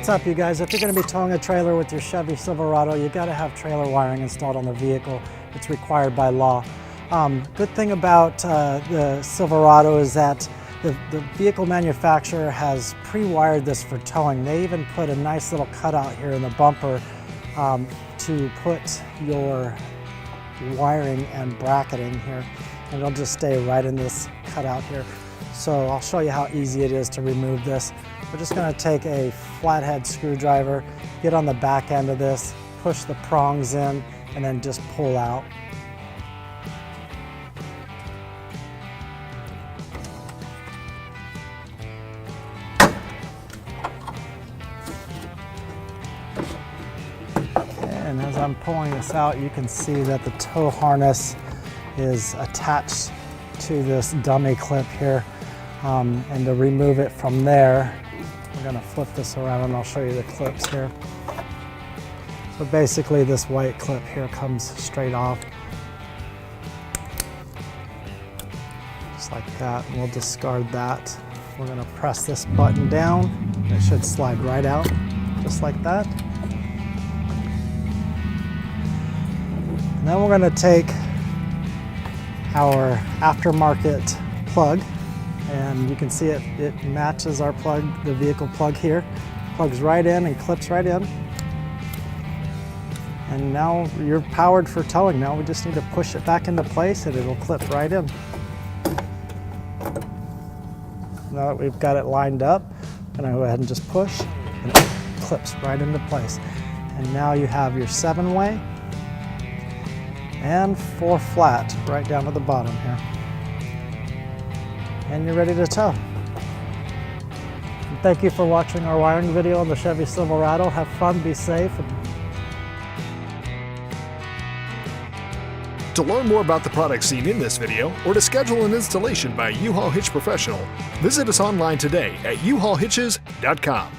What's up, you guys? If you're going to be towing a trailer with your Chevy Silverado, you got to have trailer wiring installed on the vehicle. It's required by law. Good thing about the Silverado is that the vehicle manufacturer has pre-wired this for towing. They even put a nice little cutout here in the bumper to put your wiring and bracketing here, and it'll just stay right in this cutout here. So I'll show you how easy it is to remove this. We're just going to take a flathead screwdriver, get on the back end of this, push the prongs in, and then just pull out. And as I'm pulling this out, you can see that the tow harness is attached to this dummy clip here. And to remove it from there, we're going to flip this around and I'll show you the clips here. So basically this white clip here comes straight off. Just like that, and we'll discard that. We're going to press this button down. It should slide right out, just like that. And then we're going to take our aftermarket plug, and you can see it matches our plug, the vehicle plug here. Plugs right in and clips right in. And now you're powered for towing. Now we just need to push it back into place and it'll clip right in. Now that we've got it lined up, I'm gonna go ahead and just push, and it clips right into place. And now you have your 7-way and 4 flat right down to the bottom here. And you're ready to tow. And thank you for watching our wiring video on the Chevy Silverado. Have fun, be safe. To learn more about the products seen in this video, or to schedule an installation by a U-Haul Hitch professional, visit us online today at uhaulhitches.com.